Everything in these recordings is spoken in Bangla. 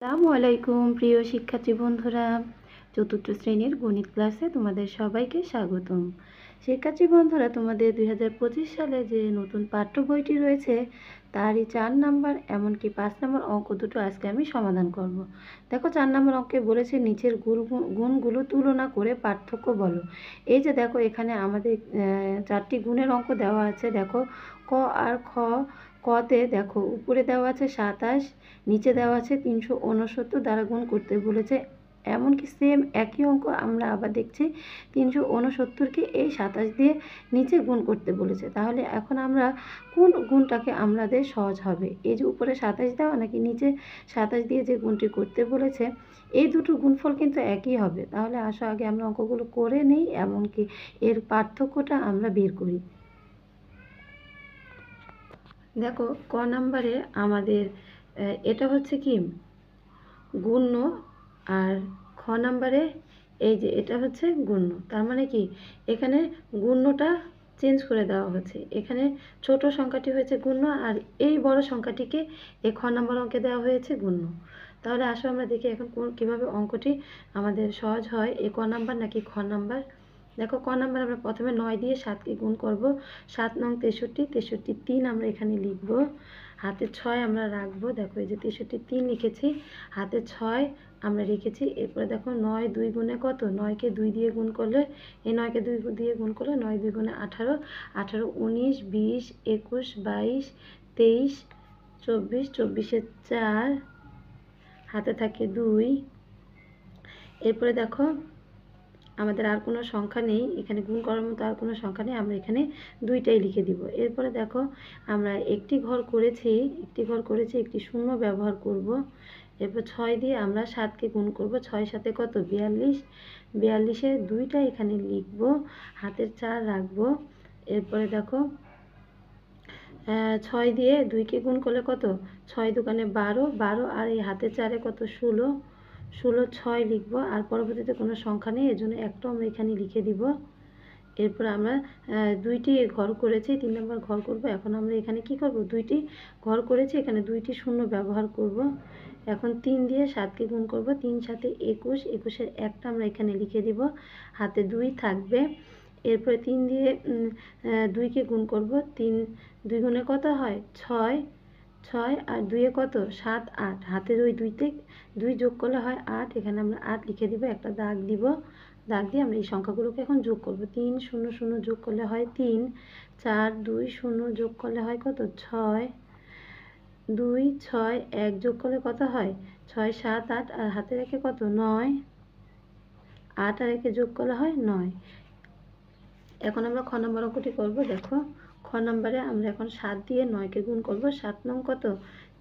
আসসালামু আলাইকুম প্রিয় শিক্ষার্থী বন্ধুরা, চতুর্থ শ্রেণীর গণিত ক্লাসে তোমাদের সবাইকে স্বাগতম। শিক্ষার্থী বন্ধুরা, তোমাদের 2025 সালে যে নতুন পাঠ্য বইটি রয়েছে তারই 4 নাম্বার এমনকি 5 নম্বর অঙ্ক দুটো আজকে আমি সমাধান করব। দেখো, 4 নম্বর অঙ্কে বলেছে নিচের গুণগুলো তুলনা করে পার্থক্য বলো। এই যে দেখো, এখানে আমাদের 4টি গুণের অঙ্ক দেওয়া আছে। দেখো, ক আর কতে দেখো উপরে দেওয়া আছে 27, নিচে দেওয়া আছে 369 দ্বারা গুণ করতে বলেছে। এমনকি সেম একই অঙ্ক আমরা আবার দেখছি 369কে এই 27 দিয়ে নিচে গুণ করতে বলেছে। তাহলে এখন আমরা কোন গুণটাকে আমাদের সহজ হবে, এই যে উপরে 27 দেওয়া নাকি নিচে 27 দিয়ে যে গুণটি করতে বলেছে, এই দুটো গুণফল কিন্তু একই হবে। তাহলে আসো আগে আমরা অঙ্কগুলো করে নিই, এমনকি এর পার্থক্যটা আমরা বের করি। দেখো, ক নাম্বারে আমাদের এটা হচ্ছে কি গুণ্য, আর খ নাম্বারে এই যে এটা হচ্ছে গুণ্য। তার মানে কি, এখানে গুণ্যটা চেঞ্জ করে দেওয়া হচ্ছে। এখানে ছোট সংখ্যাটি হয়েছে গুণ্য, আর এই বড় সংখ্যাটিকে এই খ নাম্বার অঙ্কে দেওয়া হয়েছে গুণ্য। তাহলে আসো আমরা দেখি এখন কীভাবে অঙ্কটি আমাদের সহজ হয়, এ ক নাম্বার নাকি খ নাম্বার। দেখো, ক নাম্বার আমরা প্রথমে 9 দিয়ে 7কে গুণ করব। 7 নং 63, 63 3 আমরা এখানে লিখব, হাতে 6 আমরা রাখবো। দেখো, এই যে 63 3 লিখেছি, হাতে 6 আমরা রেখেছি। এরপরে দেখো 9 2 গুণে কত, 9কে 2 দিয়ে গুণ করলে, এই 9কে 2 দিয়ে গুণ করলে 9 2 গুণে 18, 18 19 20 21 22 23 24, 24-এ 4, হাতে থাকে 2। এরপরে দেখো আমাদের আর কোনো সংখ্যা নেই, এখানে গুণ করার মতো আর কোনো সংখ্যা নেই, আমরা এখানে 2টাই লিখে দিব। এরপরে দেখো আমরা একটি ঘর করেছি, একটি শূন্য ব্যবহার করব। এরপর 6 দিয়ে আমরা 7কে গুণ করব। 6 সাথে কত, 42, 42-এ 2টা এখানে লিখব, হাতের 4 রাখবো। এরপরে দেখো 6 দিয়ে 2কে গুণ করলে কত, 6 দুগুণে 12, 12 আর এই হাতের 4-এ কত, 16, 16 6 লিখব। আর পরবর্তীতে কোনো সংখ্যা নেই, এর জন্য একটাও আমরা এখানে লিখে দিব। এরপর আমরা 2টি ঘর করেছি, 3 নম্বর ঘর করব। এখন আমরা এখানে কি করব, 2টি ঘর করেছি, এখানে 2টি শূন্য ব্যবহার করব। এখন 3 দিয়ে 7কে গুণ করব, 3 7-এ 21, 21-এর একটা আমরা এখানে লিখে দিব, হাতে 2 থাকবে। এরপরে 3 দিয়ে 2কে গুণ করব, 3 2 গুণে কত হয়, 6, 6 আর 2-এ কত, 7 8, হাতের ওই 2তে 2 যোগ করলে হয় 8, এখানে আমরা 8 লিখে দিব, একটা দাগ দিব। দাগ দিয়ে আমরা এই সংখ্যাগুলোকে এখন যোগ করব। 3 0 0 যোগ করলে হয় 3, 4 2 0 যোগ করলে হয় কত, 6, 2 6 1 যোগ করলে কত হয়, 6 7 8, আর হাতে রেখে কত, 9, 8 আর 1 যোগ করলে হয় 9। এখন আমরা খ নম্বর অঙ্কটি করব। দেখো, খ নম্বরে আমরা এখন 7 দিয়ে 9কে গুণ করব। 7 নং কত,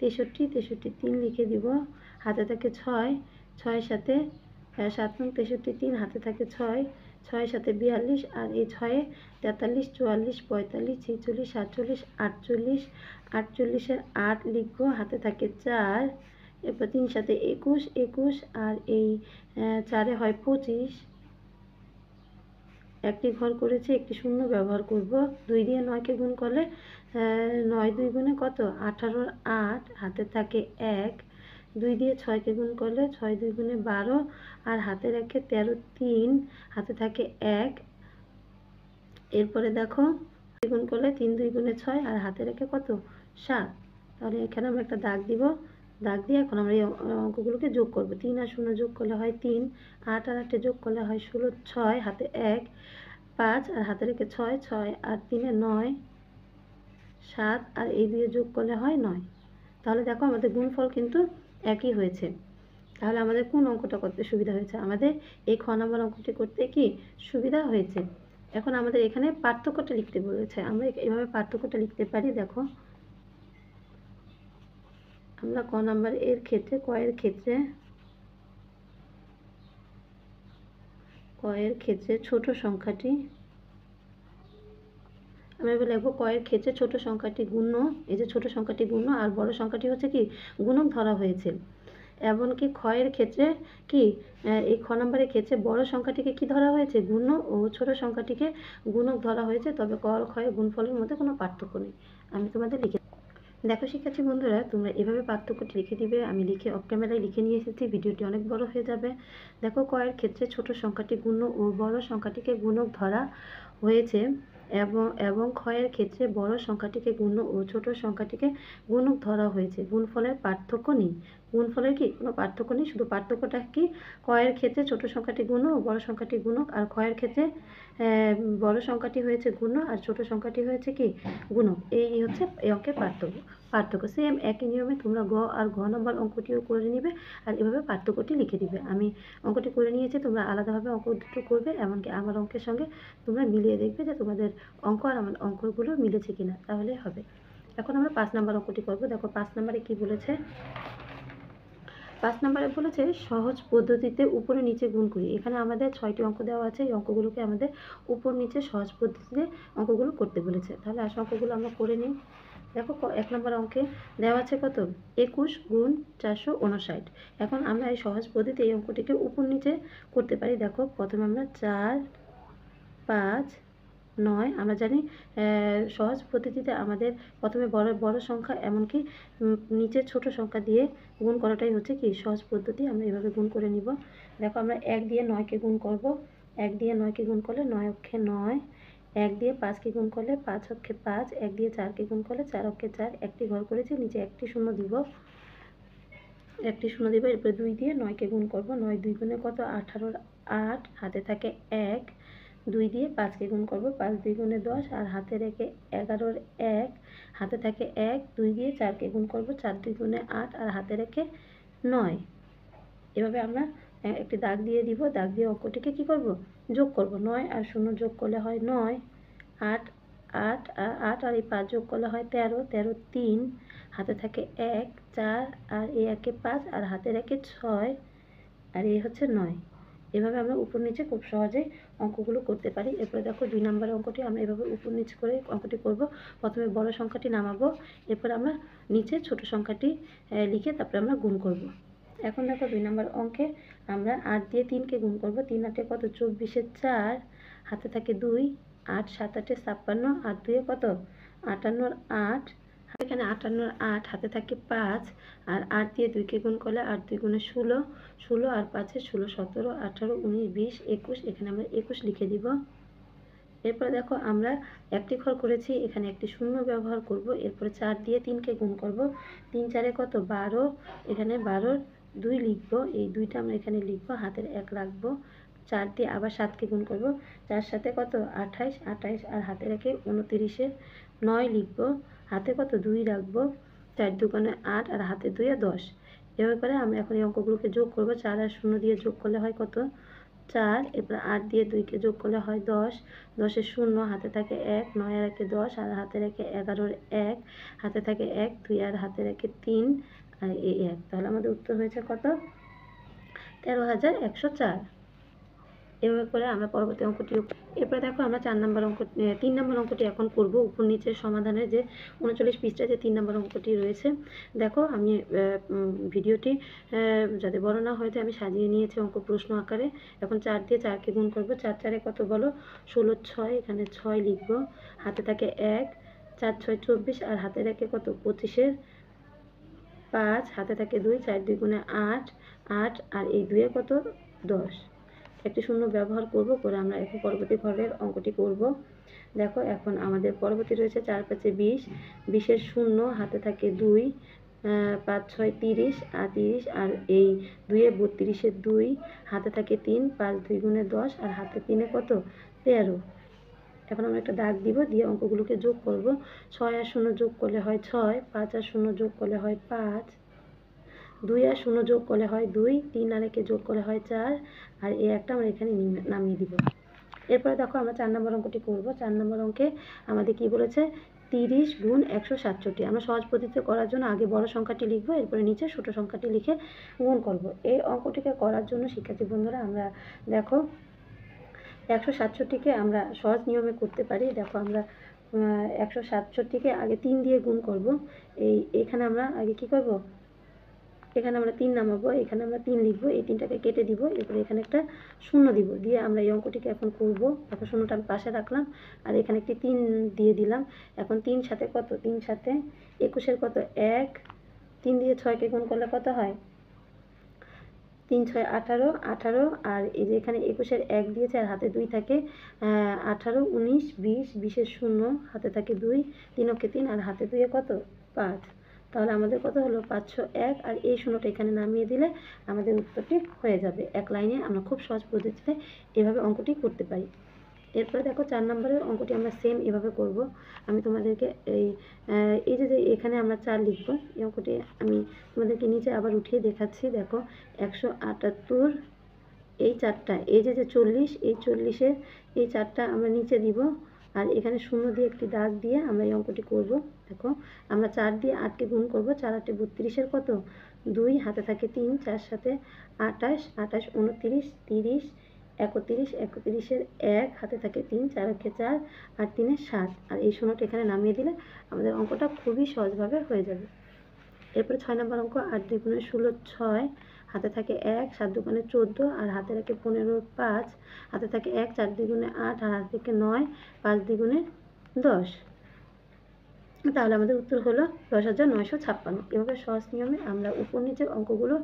63, 63 3 লিখে দিব, হাতে থাকে 6, 6 সাথে 7 নং 63 3, হাতে থাকে 6, 6 সাথে 42, আর এই 6-এ 43 44 45 46 47 48, 48-এর 8 লিখব, হাতে থাকে 4। এরপর 3 সাথে 21 21, আর এই 4-এ হয় 25। একটি ঘর করেছি, একটি শূন্য ব্যবহার করব। 2 দিয়ে 9কে গুণ করলে 9 2 গুণে কত, 18 8, হাতে থাকে 1। 2 দিয়ে 6কে গুণ করলে 6 2 গুণে 12, আর হাতে রাখে 13 3, হাতে থাকে 1। এরপরে দেখো গুণ করলে 3 2 গুণে 6, আর হাতে রেখে কত, 7। তাহলে এখানে আমরা একটা দাগ দিব, দাগ দিয়ে এখন আমরা এই অঙ্কগুলোকে যোগ করব। 3 আর 0 যোগ করলে হয় 3, 8 আর 8 যোগ করলে হয় 16, 6 হাতে 1, 5 আর হাতে রেখে 6, 6 আর 3-এ 9, 7 আর এই 2 যোগ করলে হয় 9। তাহলে দেখো আমাদের গুণফল কিন্তু একই হয়েছে। তাহলে আমাদের কোন অঙ্কটা করতে সুবিধা হয়েছে, আমাদের এই খ নম্বর অঙ্কটি করতে কি সুবিধা হয়েছে। এখন আমাদের এখানে পার্থক্যটা লিখতে বলেছে, আমরা এভাবে পার্থক্যটা লিখতে পারি। দেখো, আমরা ক নাম্বার এর ক্ষেত্রে, ক এর ক্ষেত্রে ছোট সংখ্যাটি আমরা এবার লিখবো, ক এর ক্ষেত্রে ছোট সংখ্যাটি গুণ্য, এই যে ছোট সংখ্যাটি গুণ্য, আর বড় সংখ্যাটি হচ্ছে কি গুণক ধরা হয়েছে। এমনকি খ এর ক্ষেত্রে কি, এই খ নম্বরের ক্ষেত্রে বড় সংখ্যাটিকে কি ধরা হয়েছে, গুণ্য, ও ছোট সংখ্যাটিকে গুণক ধরা হয়েছে। তবে ক আর খ এর গুণফলের মধ্যে কোনো পার্থক্য নেই। আমি তোমাদের লিখে দেখো শিক্ষার্থী বন্ধুরা, তোমরা এভাবে পার্থক্যটি লিখে দিবে। আমি লিখে অফ ক্যামেরায় লিখে নিয়ে এসেছি, ভিডিওটি অনেক বড় হয়ে যাবে। দেখো কয়ের ক্ষেত্রে ছোট সংখ্যাটি গুণ্য ও বড় সংখ্যাটিকে গুণক ধরা হয়েছে এবং ক্ষয়ের ক্ষেত্রে বড় সংখ্যাটিকে গুণ্য ও ছোট সংখ্যাটিকে গুণক ধরা হয়েছে। গুণফলের পার্থক্য নেই। গুণফলের কি কোনো পার্থক্য নেই, শুধু পার্থক্যটা কি, ক্ষয়ের ক্ষেত্রে ছোট সংখ্যাটি গুণ্য ও বড় সংখ্যাটি গুণক, আর ক্ষয়ের ক্ষেত্রে বড় সংখ্যাটি হয়েছে গুণ্য আর ছোট সংখ্যাটি হয়েছে কি গুণক। এই হচ্ছে এই অঙ্কের পার্থক্য সেম একই নিয়মে তোমরা গ আর ঘ নম্বর অঙ্কটিও করে নিবে আর এভাবে পার্থক্যটি লিখে দিবে। আমি অঙ্কটি করে নিয়েছি, তোমরা আলাদাভাবে অঙ্ক দুটো করবে, এমনকি আমার অঙ্কের সঙ্গে তোমরা মিলিয়ে দেখবে যে তোমাদের অঙ্ক আর আমার অঙ্কগুলো মিলেছে কিনা, তাহলে হবে। এখন আমরা 5 নম্বর অঙ্কটি করব। দেখো 5 নম্বরে কি বলেছে। 5 নম্বরে বলেছে সহজ পদ্ধতিতে উপরে নিচে গুণ করি। এখানে আমাদের 6টি অঙ্ক দেওয়া আছে, এই অঙ্কগুলোকে আমাদের উপর নিচে সহজ পদ্ধতিতে অঙ্কগুলো করতে বলেছে। তাহলে আসো অঙ্কগুলো আমরা করে নিই। দেখো 1 নম্বর অঙ্কে দেওয়া আছে কত, 21 গুণ 459। এখন আমরা এই সহজ পদ্ধতিতে এই অঙ্কটিকে উপর নিচে করতে পারি। দেখো প্রথমে আমরা 4, 5, 9, আমরা জানি সহজ পদ্ধতিতে আমাদের প্রথমে বড় সংখ্যা এমনকি নিচের ছোট সংখ্যা দিয়ে গুণ করাটাই হচ্ছে কি সহজ পদ্ধতি। আমরা এভাবে গুণ করে নিব। দেখো আমরা 1 দিয়ে 9কে গুণ করব। 1 দিয়ে 9কে গুণ করলে 9 অক্ষে 9, 1 দিয়ে 5কে গুণ করলে 5 অক্ষে 5, 1 দিয়ে 4কে গুণ করলে 4 অক্ষে 4, একটি ঘর করেছি, নিচে একটি শূন্য দিব, এরপরে 2 দিয়ে 9কে গুণ করব। 9 2 গুণে কত, 18 8, হাতে থাকে 1, 2 দিয়ে 5কে গুণ করব, 5 2 গুণে 10 আর হাতে রেখে 11 1, হাতে থাকে 1, 2 দিয়ে 4কে গুণ করব, 4 2 গুণে 8 আর হাতে রেখে 9। এভাবে আমরা একটি দাগ দিয়ে দিব, দাগ দিয়ে অঙ্কটিকে কি করব, যোগ করব। 9 আর 0 যোগ করলে হয় 9, 8 8 8 আর এই 5 যোগ করলে হয় 13, 13 3, হাতে থাকে 1 4 আর এই 1 5 আর হাতে রেখে 6 আর এই হচ্ছে 9। এভাবে আমরা উপর নিচে খুব সহজেই অঙ্কগুলো করতে পারি। এরপরে দেখো 2 নম্বর অঙ্কটি আমরা এভাবে উপর নিচে করে অঙ্কটি করব। প্রথমে বড় সংখ্যাটি নামাবো, এরপর আমরা নিচে ছোট সংখ্যাটি লিখে তারপরে আমরা গুণ করব। এখন দেখো 2 নম্বর অঙ্কে আমরা 8 দিয়ে 3কে গুণ করব। 3 8 কত, 24 4, হাতে থাকে 2, 8 7 8 56, 8 2 কত, 58 8, এখানে 58 8, হাতে থাকে 5 আর 8 দিয়ে 2কে গুণ করলে 8 2 গুণে 16, 16 আর 5 16 17 18 19 20 21, এখানে আমরা 21 লিখে দিব। এরপরে দেখো আমরা একটি ঘর করেছি, এখানে একটি শূন্য ব্যবহার করব। এরপরে 4 দিয়ে 3কে গুণ করব। 3 4 কত, 12, এখানে 12 2 লিখব, এই 2টা আমরা এখানে লিখব, হাতের 1 রাখবো। 4 দিয়ে আবার 7কে গুণ করব। 4 7 কত, 28 28 আর হাতে রেখে 29 9 লিখব, হাতে কত 2 রাখবো। 4 2 গুণে 8 আর হাতে 2 10। এভাবে করে আমরা এখন এই অঙ্কগুলোকে যোগ করব। 4 আর 0 দিয়ে যোগ করলে হয় কত, 4, এরপর 8 দিয়ে 2কে যোগ করলে হয় 10, 10 এর 0, হাতে থাকে 1, 9 আর 1 10 আর হাতে রেখে 11 1, হাতে থাকে 1 2 আর হাতে রেখে 3 আর এই 1। তাহলে আমাদের উত্তর হয়েছে কত, 13,104। এভাবে করে আমরা পরবর্তী অঙ্কটি। এরপরে দেখো আমরা 3 নম্বর অঙ্কটি এখন করব। উপর নিচের সমাধানের যে 39 পৃষ্ঠায় যে 3 নম্বর অঙ্কটি রয়েছে। দেখো আমি ভিডিওটি যাতে বড় না হয়ে যায় আমি সাজিয়ে নিয়েছি অঙ্ক প্রশ্ন আকারে। এখন 4 দিয়ে 4কে গুণ করব। 4 4 কত বলো, 16 6, এখানে 6 লিখব, হাতে থাকে 1, 4 6 24 আর হাতে রেখে কত 25 5, হাতে থাকে 2, 4 2 গুণে 8 8 আর এই 2 কত 10, একটি শূন্য ব্যবহার করব, করে আমরা এখন পরবর্তী ঘরের অঙ্কটি করব। দেখো এখন আমাদের পরবর্তী রয়েছে 4 5 20, 20 এর 0, হাতে থাকে 2, 5 6 30 আর 30 আর এই 2 এ 32 এর 2, হাতে থাকে 3, 5 2 গুণে 10 আর হাতে 3 কত 13। এখন আমরা একটা দাগ দিব, দিয়ে অঙ্কগুলোকে যোগ করব। 6 আর 0 যোগ করলে হয় 6, 5 আর 0 যোগ করলে হয় 5, 2 আর 0 যোগ করলে হয় 2, 3 আর 1 যোগ করলে হয় 4 আর এই একটা আমরা এখানে নামিয়ে দিব। এরপরে দেখো আমরা 4 নম্বর অঙ্কটি করব। 4 নম্বর অঙ্কে আমাদের কি বলেছে, 30 গুণ 167। আমরা সহজ পদ্ধতিতে করার জন্য আগে বড় সংখ্যাটি লিখব, এরপরে নিচে ছোট সংখ্যাটি লিখে গুণ করব। এই অঙ্কটিকে করার জন্য শিক্ষার্থী বন্ধুরা আমরা দেখো 167কে আমরা সহজ নিয়মে করতে পারি। দেখো আমরা 167কে আগে 3 দিয়ে গুণ করব। এখানে আমরা আগে কি করব, এখানে আমরা 3 নামাবো, এখানে আমরা 3 লিখবো, এই 3টাকে কেটে দিব, এরপরে এখানে একটা শূন্য দিব, দিয়ে আমরা এই অঙ্কটিকে এখন করব। এখন শূন্যটা আমি পাশে রাখলাম আর এখানে একটি 3 দিয়ে দিলাম। এখন 3 সাথে কত, 3 সাথে 21-এর কত 1, 3 দিয়ে 6কে গুণ করলে কত হয়, 3 6 18, 18 আর এই যে এখানে 21-এর 1 দিয়েছে আর হাতে 2 থাকে, 18 19 20, 20-এর 0 হাতে থাকে 2, 3 অক্ষে 3 আর হাতে 2 এ কত 5। তাহলে আমাদের কত হলো 501 আর এই শূন্যটা এখানে নামিয়ে দিলে আমাদের উত্তরটি হয়ে যাবে। এক লাইনে আমরা খুব সহজ পদ্ধতিতে এভাবে অঙ্কটি করতে পারি। এরপরে দেখো 4 নম্বরের অঙ্কটি আমরা সেম এভাবে করব। আমি তোমাদেরকে এই যে এখানে আমরা 4 লিখব, এই অঙ্কটি আমি তোমাদেরকে নিচে আবার উঠিয়ে দেখাচ্ছি। দেখো 178, এই 4টা, এই যে 40, এই 40-এর এই 4টা আমরা নিচে দিব আর এখানে 0 দিয়ে একটি দাগ দিয়ে আমরা এই অঙ্কটি করব। দেখো আমরা 4 দিয়ে 8কে গুণ করব, 4 8 32-এর কত 2, হাতে থাকে 3, 4 সাথে 28, 28 29 30, 31 31-এর 1 হাতে থাকে 3, 4 অক্ষে 4 আর 3 এ 7 আর এই শূন্যটা এখানে নামিয়ে দিলে আমাদের অঙ্কটা খুবই সহজভাবে হয়ে যাবে। এরপরে 6 নম্বর অঙ্ক 8 2 গুণে 16 6, হাতে থাকে 1, 7 2 গুণে 14 আর হাতে রাখে 15 5, হাতে থাকে 1, 4 2 গুণে 8 আর হাতে থাকে 9, 5 2 গুণে 10। তাহলে আমাদের উত্তর হলো 10,956। এভাবে সহজ নিয়মে আমরা উপর নিচের অঙ্কগুলো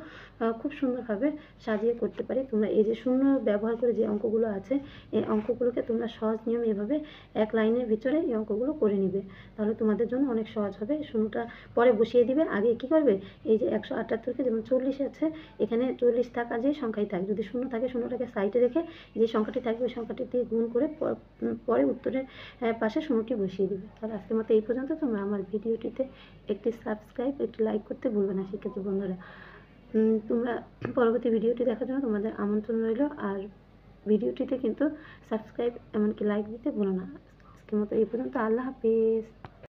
খুব সুন্দরভাবে সাজিয়ে করতে পারি। তোমরা এই যে শূন্য ব্যবহার করে যে অঙ্কগুলো আছে, এই অঙ্কগুলোকে তোমরা সহজ নিয়মে এভাবে এক লাইনের ভিতরে এই অঙ্কগুলো করে নিবে, তাহলে তোমাদের জন্য অনেক সহজ হবে। শূন্যটা পরে বসিয়ে দিবে, আগে কি করবে, এই যে 178-কে যেমন 40 আছে, এখানে 40 থাকা যে সংখ্যাই থাক, যদি শূন্য থাকে শূন্যটাকে সাইডে রেখে যে সংখ্যাটি থাকবে ওই সংখ্যাটি দিয়ে গুণ করে পরে উত্তরের পাশে শূন্যটি বসিয়ে দিবে। তাহলে আজকের মতো এই পর্যন্ত। তোমরা আমার ভিডিওটিতে একটি সাবস্ক্রাইব, একটি লাইক করতে ভুলবে না শিক্ষার্থী বন্ধুরা। তোমরা পরবর্তী ভিডিওটি দেখার জন্য তোমাদের আমন্ত্রণ রইল, আর ভিডিওটিতে কিন্তু সাবস্ক্রাইব এমনকি লাইক দিতে ভুলো না। আজকের মতো এই পর্যন্ত। আল্লাহ হাফেজ।